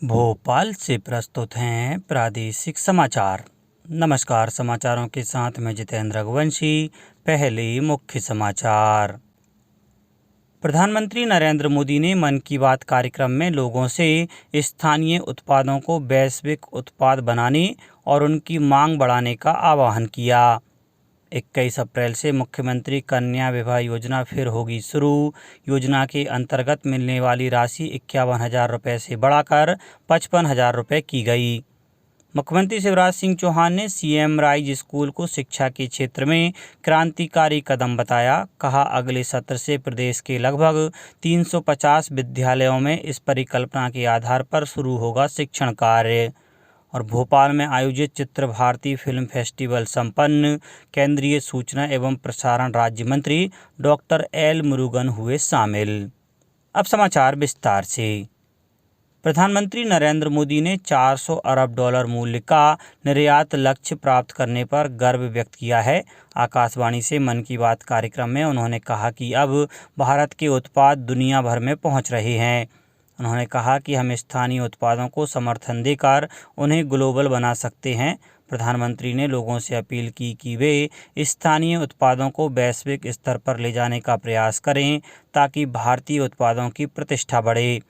भोपाल से प्रस्तुत हैं प्रादेशिक समाचार। नमस्कार, समाचारों के साथ मैं जितेंद्र रघुवंशी। पहले मुख्य समाचार। प्रधानमंत्री नरेंद्र मोदी ने मन की बात कार्यक्रम में लोगों से स्थानीय उत्पादों को वैश्विक उत्पाद बनाने और उनकी मांग बढ़ाने का आह्वान किया। 21 अप्रैल से मुख्यमंत्री कन्या विवाह योजना फिर होगी शुरू। योजना के अंतर्गत मिलने वाली राशि 51,000 रुपये से बढ़ाकर 55,000 रुपये की गई। मुख्यमंत्री शिवराज सिंह चौहान ने सीएम राइज स्कूल को शिक्षा के क्षेत्र में क्रांतिकारी कदम बताया। कहा, अगले सत्र से प्रदेश के लगभग 350 विद्यालयों में इस परिकल्पना के आधार पर शुरू होगा शिक्षण कार्य। और भोपाल में आयोजित चित्र भारती फिल्म फेस्टिवल संपन्न। केंद्रीय सूचना एवं प्रसारण राज्य मंत्री डॉक्टर एल मुरुगन हुए शामिल। अब समाचार विस्तार से। प्रधानमंत्री नरेंद्र मोदी ने 400 अरब डॉलर मूल्य का निर्यात लक्ष्य प्राप्त करने पर गर्व व्यक्त किया है। आकाशवाणी से मन की बात कार्यक्रम में उन्होंने कहा कि अब भारत के उत्पाद दुनिया भर में पहुंच रहे हैं। उन्होंने कहा कि हम स्थानीय उत्पादों को समर्थन देकर उन्हें ग्लोबल बना सकते हैं। प्रधानमंत्री ने लोगों से अपील की कि वे स्थानीय उत्पादों को वैश्विक स्तर पर ले जाने का प्रयास करें ताकि भारतीय उत्पादों की प्रतिष्ठा बढ़े।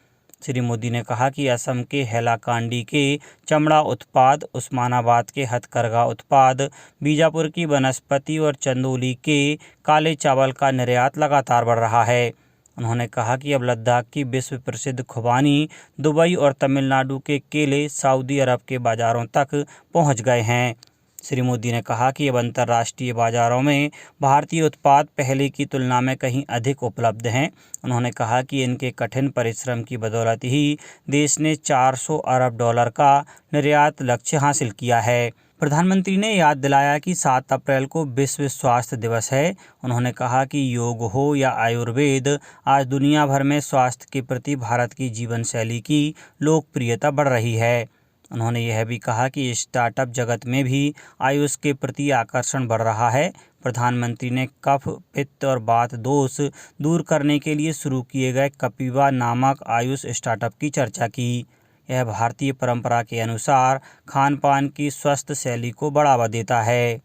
श्री मोदी ने कहा कि असम के हैलाकांडी के चमड़ा उत्पाद, उस्मानाबाद के हथकरघा उत्पाद, बीजापुर की वनस्पति और चंदौली के काले चावल का निर्यात लगातार बढ़ रहा है। उन्होंने कहा कि अब लद्दाख की विश्व प्रसिद्ध खुबानी, दुबई और तमिलनाडु के केले सऊदी अरब के बाज़ारों तक पहुंच गए हैं। श्री मोदी ने कहा कि अब अंतर्राष्ट्रीय बाज़ारों में भारतीय उत्पाद पहले की तुलना में कहीं अधिक उपलब्ध हैं। उन्होंने कहा कि इनके कठिन परिश्रम की बदौलत ही देश ने 400 अरब डॉलर का निर्यात लक्ष्य हासिल किया है। प्रधानमंत्री ने याद दिलाया कि 7 अप्रैल को विश्व स्वास्थ्य दिवस है। उन्होंने कहा कि योग हो या आयुर्वेद, आज दुनिया भर में स्वास्थ्य के प्रति भारत की जीवन शैली की लोकप्रियता बढ़ रही है। उन्होंने यह भी कहा कि स्टार्टअप जगत में भी आयुष के प्रति आकर्षण बढ़ रहा है। प्रधानमंत्री ने कफ, पित्त और वात दोष दूर करने के लिए शुरू किए गए कपिवा नामक आयुष स्टार्टअप की चर्चा की। यह भारतीय परंपरा के अनुसार खान पान की स्वस्थ शैली को बढ़ावा देता है।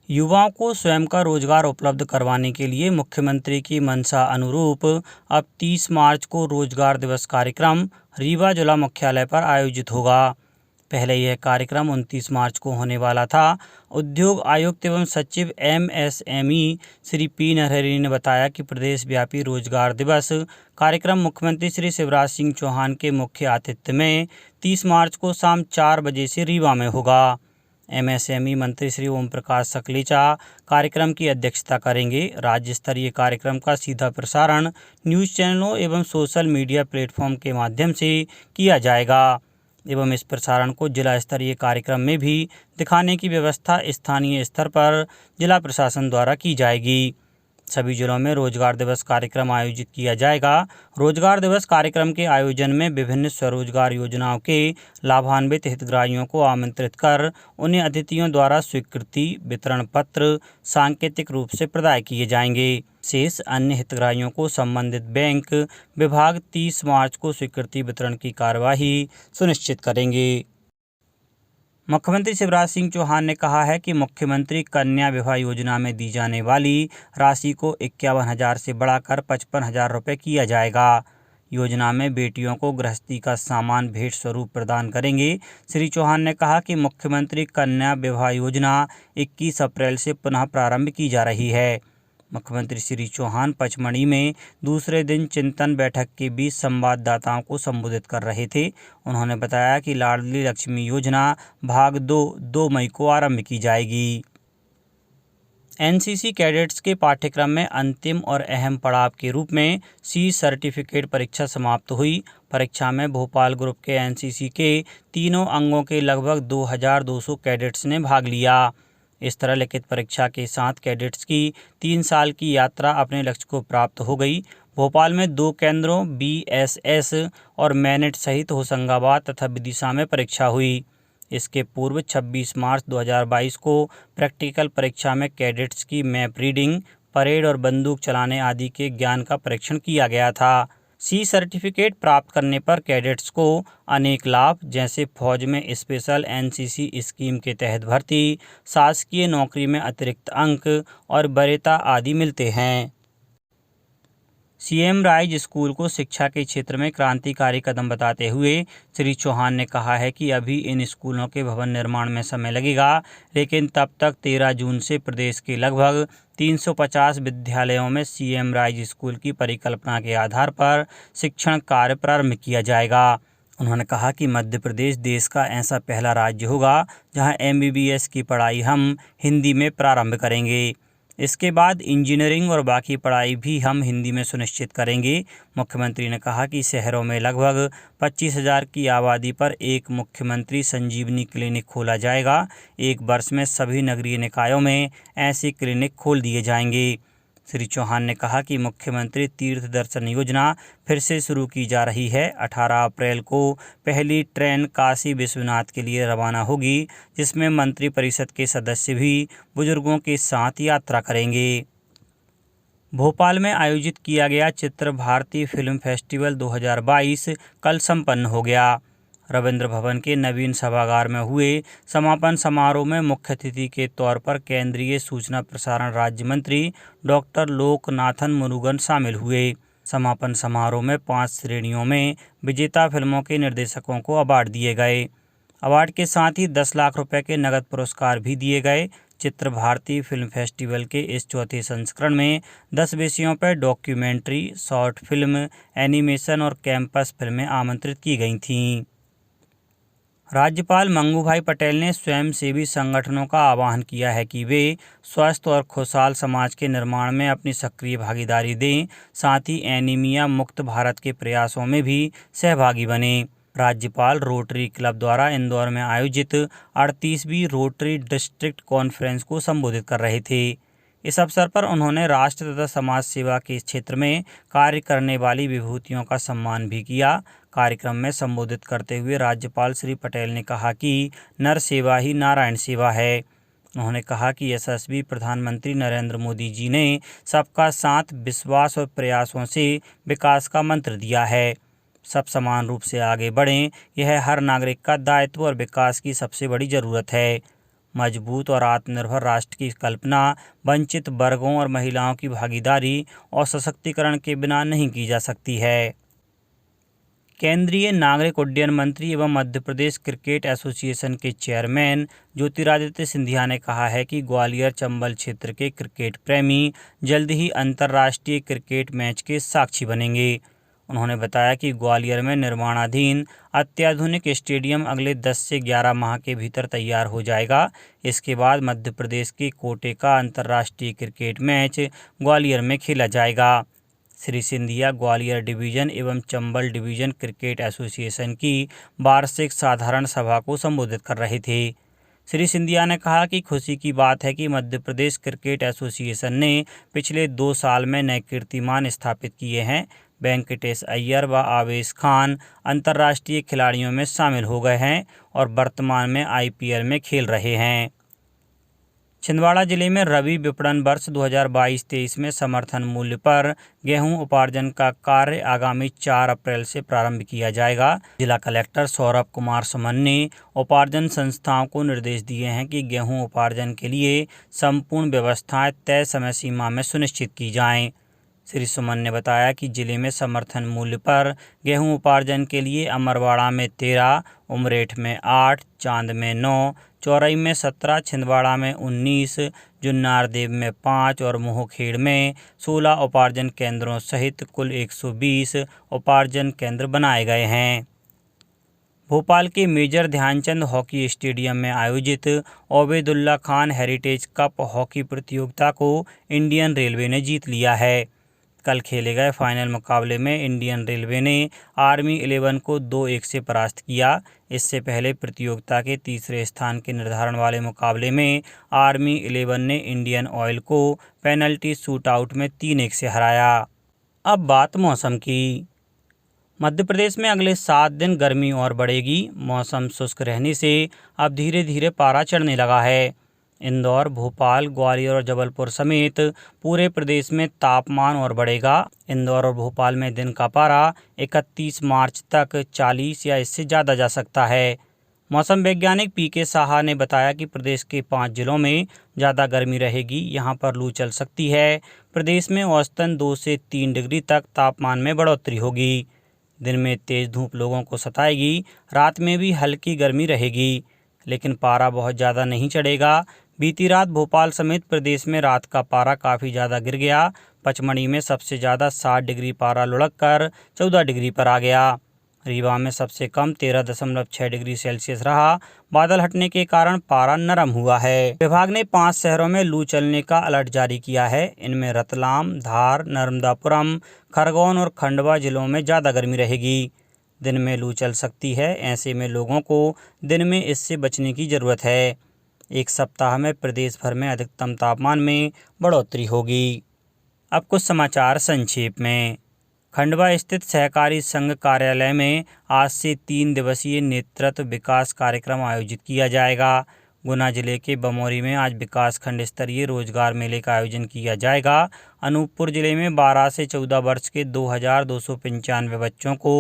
युवाओं को स्वयं का रोजगार उपलब्ध करवाने के लिए मुख्यमंत्री की मंशा अनुरूप अब 30 मार्च को रोजगार दिवस कार्यक्रम रीवा जिला मुख्यालय पर आयोजित होगा। पहले यह कार्यक्रम 29 मार्च को होने वाला था। उद्योग आयुक्त एवं सचिव एमएसएमई श्री पी नरहरि ने बताया कि प्रदेश व्यापी रोजगार दिवस कार्यक्रम मुख्यमंत्री श्री शिवराज सिंह चौहान के मुख्य आतिथ्य में 30 मार्च को शाम 4 बजे से रीवा में होगा। एमएसएमई मंत्री श्री ओम प्रकाश सकलेचा कार्यक्रम की अध्यक्षता करेंगे। राज्य स्तरीय कार्यक्रम का सीधा प्रसारण न्यूज़ चैनलों एवं सोशल मीडिया प्लेटफॉर्म के माध्यम से किया जाएगा एवं इस प्रसारण को जिला स्तरीय कार्यक्रम में भी दिखाने की व्यवस्था स्थानीय स्तर पर जिला प्रशासन द्वारा की जाएगी। सभी जिलों में रोजगार दिवस कार्यक्रम आयोजित किया जाएगा। रोजगार दिवस कार्यक्रम के आयोजन में विभिन्न स्वरोजगार योजनाओं के लाभान्वित हितग्राहियों को आमंत्रित कर उन्हें अतिथियों द्वारा स्वीकृति वितरण पत्र सांकेतिक रूप से प्रदान किए जाएंगे। शेष अन्य हितग्राहियों को संबंधित बैंक विभाग 30 मार्च को स्वीकृति वितरण की कार्यवाही सुनिश्चित करेंगे। मुख्यमंत्री शिवराज सिंह चौहान ने कहा है कि मुख्यमंत्री कन्या विवाह योजना में दी जाने वाली राशि को 51,000 से बढ़ाकर 55,000 रुपये किया जाएगा। योजना में बेटियों को गृहस्थी का सामान भेंट स्वरूप प्रदान करेंगे। श्री चौहान ने कहा कि मुख्यमंत्री कन्या विवाह योजना 21 अप्रैल से पुनः प्रारंभ की जा रही है। मुख्यमंत्री श्री चौहान पचमढ़ी में दूसरे दिन चिंतन बैठक के बीच संवाददाताओं को संबोधित कर रहे थे। उन्होंने बताया कि लाडली लक्ष्मी योजना भाग 2 मई को आरंभ की जाएगी। एनसीसी कैडेट्स के पाठ्यक्रम में अंतिम और अहम पड़ाव के रूप में सी सर्टिफिकेट परीक्षा समाप्त हुई। परीक्षा में भोपाल ग्रुप के एनसीसी के तीनों अंगों के लगभग 2,200 कैडेट्स ने भाग लिया। इस तरह लिखित परीक्षा के साथ कैडेट्स की 3 साल की यात्रा अपने लक्ष्य को प्राप्त हो गई। भोपाल में 2 केंद्रों बीएसएस और मैनेट सहित होशंगाबाद तथा विदिशा में परीक्षा हुई। इसके पूर्व 26 मार्च 2022 को प्रैक्टिकल परीक्षा में कैडेट्स की मैप रीडिंग, परेड और बंदूक चलाने आदि के ज्ञान का परीक्षण किया गया था। सी सर्टिफिकेट प्राप्त करने पर कैडेट्स को अनेक लाभ, जैसे फौज में स्पेशल एनसीसी स्कीम के तहत भर्ती, शासकीय नौकरी में अतिरिक्त अंक और वरीयता आदि मिलते हैं। सीएम राइज स्कूल को शिक्षा के क्षेत्र में क्रांतिकारी कदम बताते हुए श्री चौहान ने कहा है कि अभी इन स्कूलों के भवन निर्माण में समय लगेगा, लेकिन तब तक 13 जून से प्रदेश के लगभग 350 विद्यालयों में सीएम राइज स्कूल की परिकल्पना के आधार पर शिक्षण कार्य प्रारंभ किया जाएगा। उन्होंने कहा कि मध्य प्रदेश देश का ऐसा पहला राज्य होगा जहां एमबीबीएस की पढ़ाई हम हिंदी में प्रारंभ करेंगे। इसके बाद इंजीनियरिंग और बाकी पढ़ाई भी हम हिंदी में सुनिश्चित करेंगे। मुख्यमंत्री ने कहा कि शहरों में लगभग 25,000 की आबादी पर एक मुख्यमंत्री संजीवनी क्लिनिक खोला जाएगा। एक वर्ष में सभी नगरीय निकायों में ऐसे क्लिनिक खोल दिए जाएंगे। श्री चौहान ने कहा कि मुख्यमंत्री तीर्थ दर्शन योजना फिर से शुरू की जा रही है। 18 अप्रैल को पहली ट्रेन काशी विश्वनाथ के लिए रवाना होगी, जिसमें मंत्रिपरिषद के सदस्य भी बुजुर्गों के साथ यात्रा करेंगे। भोपाल में आयोजित किया गया चित्र भारती फिल्म फेस्टिवल 2022 कल संपन्न हो गया। रविंद्र भवन के नवीन सभागार में हुए समापन समारोह में मुख्य अतिथि के तौर पर केंद्रीय सूचना प्रसारण राज्य मंत्री डॉक्टर लोकनाथन मुरुगन शामिल हुए। समापन समारोह में 5 श्रेणियों में विजेता फिल्मों के निर्देशकों को अवार्ड दिए गए। अवार्ड के साथ ही 10 लाख रुपए के नगद पुरस्कार भी दिए गए। चित्र भारती फिल्म फेस्टिवल के इस चौथे संस्करण में 10 विषयों पर डॉक्यूमेंट्री, शॉर्ट फिल्म, एनिमेशन और कैंपस फिल्में आमंत्रित की गई थीं। राज्यपाल मंगूभाई पटेल ने स्वयंसेवी संगठनों का आह्वान किया है कि वे स्वस्थ और खुशहाल समाज के निर्माण में अपनी सक्रिय भागीदारी दें, साथ ही एनीमिया मुक्त भारत के प्रयासों में भी सहभागी बने। राज्यपाल रोटरी क्लब द्वारा इंदौर में आयोजित 38वीं रोटरी डिस्ट्रिक्ट कॉन्फ्रेंस को संबोधित कर रहे थे। इस अवसर पर उन्होंने राष्ट्र तथा समाज सेवा के क्षेत्र में कार्य करने वाली विभूतियों का सम्मान भी किया। कार्यक्रम में संबोधित करते हुए राज्यपाल श्री पटेल ने कहा कि नर सेवा ही नारायण सेवा है। उन्होंने कहा कि यशस्वी प्रधानमंत्री नरेंद्र मोदी जी ने सबका साथ, विश्वास और प्रयासों से विकास का मंत्र दिया है। सब समान रूप से आगे बढ़ें, यह हर नागरिक का दायित्व और विकास की सबसे बड़ी जरूरत है। मजबूत और आत्मनिर्भर राष्ट्र की कल्पना वंचित वर्गों और महिलाओं की भागीदारी और सशक्तिकरण के बिना नहीं की जा सकती है। केंद्रीय नागरिक उड्डयन मंत्री एवं मध्य प्रदेश क्रिकेट एसोसिएशन के चेयरमैन ज्योतिरादित्य सिंधिया ने कहा है कि ग्वालियर चंबल क्षेत्र के क्रिकेट प्रेमी जल्द ही अंतर्राष्ट्रीय क्रिकेट मैच के साक्षी बनेंगे। उन्होंने बताया कि ग्वालियर में निर्माणाधीन अत्याधुनिक स्टेडियम अगले 10 से 11 माह के भीतर तैयार हो जाएगा। इसके बाद मध्य प्रदेश के कोटे का अंतर्राष्ट्रीय क्रिकेट मैच ग्वालियर में खेला जाएगा। श्री सिंधिया ग्वालियर डिवीज़न एवं चंबल डिवीज़न क्रिकेट एसोसिएशन की वार्षिक साधारण सभा को संबोधित कर रहे थे। श्री सिंधिया ने कहा कि खुशी की बात है कि मध्य प्रदेश क्रिकेट एसोसिएशन ने पिछले 2 साल में नए कीर्तिमान स्थापित किए हैं। वेंकटेश अय्यर व आवेश खान अंतर्राष्ट्रीय खिलाड़ियों में शामिल हो गए हैं और वर्तमान में आईपीएल में खेल रहे हैं। छिंदवाड़ा जिले में रबी विपणन वर्ष 2022-23 में समर्थन मूल्य पर गेहूं उपार्जन का कार्य आगामी 4 अप्रैल से प्रारंभ किया जाएगा। जिला कलेक्टर सौरभ कुमार सुमन ने उपार्जन संस्थाओं को निर्देश दिए हैं कि गेहूं उपार्जन के लिए संपूर्ण व्यवस्थाएं तय समय सीमा में सुनिश्चित की जाएं। श्री सुमन ने बताया कि जिले में समर्थन मूल्य पर गेहूं उपार्जन के लिए अमरवाड़ा में 13, उमरेठ में 8, चांद में 9, चौरई में 17, छिंदवाड़ा में 19, जुन्नारदेव में 5 और मोहखेड़ में 16 उपार्जन केंद्रों सहित कुल 120 उपार्जन केंद्र बनाए गए हैं। भोपाल के मेजर ध्यानचंद हॉकी स्टेडियम में आयोजित Obaidullah Khan heritage cup hockey प्रतियोगिता को इंडियन रेलवे ने जीत लिया है। कल खेले गए फाइनल मुकाबले में इंडियन रेलवे ने आर्मी 11 को 2-1 से परास्त किया। इससे पहले प्रतियोगिता के तीसरे स्थान के निर्धारण वाले मुकाबले में आर्मी 11 ने इंडियन ऑयल को पेनल्टी शूटआउट में 3-1 से हराया। अब बात मौसम की। मध्य प्रदेश में अगले 7 दिन गर्मी और बढ़ेगी। मौसम शुष्क रहने से अब धीरे धीरे पारा चढ़ने लगा है। इंदौर, भोपाल, ग्वालियर और जबलपुर समेत पूरे प्रदेश में तापमान और बढ़ेगा। इंदौर और भोपाल में दिन का पारा 31 मार्च तक 40 या इससे ज़्यादा जा सकता है। मौसम वैज्ञानिक पीके साहा ने बताया कि प्रदेश के 5 जिलों में ज़्यादा गर्मी रहेगी। यहां पर लू चल सकती है। प्रदेश में औसतन 2 से 3 डिग्री तक तापमान में बढ़ोतरी होगी। दिन में तेज़ धूप लोगों को सताएगी। रात में भी हल्की गर्मी रहेगी, लेकिन पारा बहुत ज़्यादा नहीं चढ़ेगा। बीती रात भोपाल समेत प्रदेश में रात का पारा काफ़ी ज़्यादा गिर गया। पचमढ़ी में सबसे ज़्यादा 60 डिग्री पारा लुढ़क कर 14 डिग्री पर आ गया। रीवा में सबसे कम 13.6 डिग्री सेल्सियस रहा। बादल हटने के कारण पारा नरम हुआ है। विभाग ने 5 शहरों में लू चलने का अलर्ट जारी किया है। इनमें रतलाम, धार, नर्मदापुरम, खरगोन और खंडवा जिलों में ज़्यादा गर्मी रहेगी। दिन में लू चल सकती है। ऐसे में लोगों को दिन में इससे बचने की ज़रूरत है। एक सप्ताह में प्रदेश भर में अधिकतम तापमान में बढ़ोतरी होगी। अब कुछ समाचार संक्षेप में। खंडवा स्थित सहकारी संघ कार्यालय में आज से 3 दिवसीय नेतृत्व विकास कार्यक्रम आयोजित किया जाएगा। गुना जिले के बमौरी में आज विकास खंड स्तरीय रोजगार मेले का आयोजन किया जाएगा। अनूपपुर जिले में 12 से 14 वर्ष के 2295 बच्चों को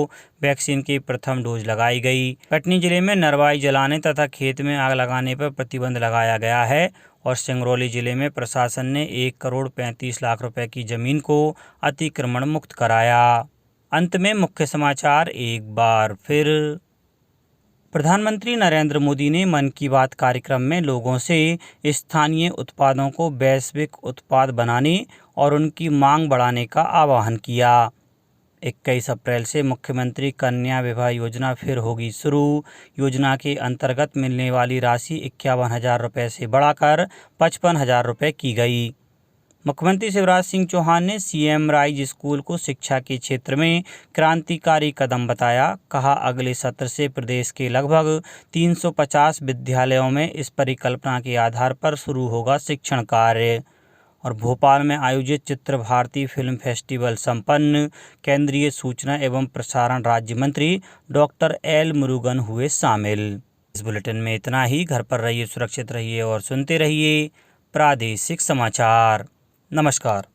वैक्सीन की प्रथम डोज लगाई गई। कटनी जिले में नरवाई जलाने तथा खेत में आग लगाने पर प्रतिबंध लगाया गया है। और सिंगरौली जिले में प्रशासन ने 1 करोड़ 35 लाख रुपए की जमीन को अतिक्रमण मुक्त कराया। अंत में मुख्य समाचार एक बार फिर। प्रधानमंत्री नरेंद्र मोदी ने मन की बात कार्यक्रम में लोगों से स्थानीय उत्पादों को वैश्विक उत्पाद बनाने और उनकी मांग बढ़ाने का आह्वान किया। 21 अप्रैल से मुख्यमंत्री कन्या विवाह योजना फिर होगी शुरू। योजना के अंतर्गत मिलने वाली राशि 51,000 रुपये से बढ़ाकर 55,000 रुपये की गई। मुख्यमंत्री शिवराज सिंह चौहान ने सीएम राइज स्कूल को शिक्षा के क्षेत्र में क्रांतिकारी कदम बताया। कहा, अगले सत्र से प्रदेश के लगभग 350 विद्यालयों में इस परिकल्पना के आधार पर शुरू होगा शिक्षण कार्य। और भोपाल में आयोजित चित्र भारती फिल्म फेस्टिवल संपन्न। केंद्रीय सूचना एवं प्रसारण राज्य मंत्री डॉक्टर एल मुरुगन हुए शामिल। इस बुलेटिन में इतना ही। घर पर रहिए, सुरक्षित रहिए और सुनते रहिए प्रादेशिक समाचार। नमस्कार।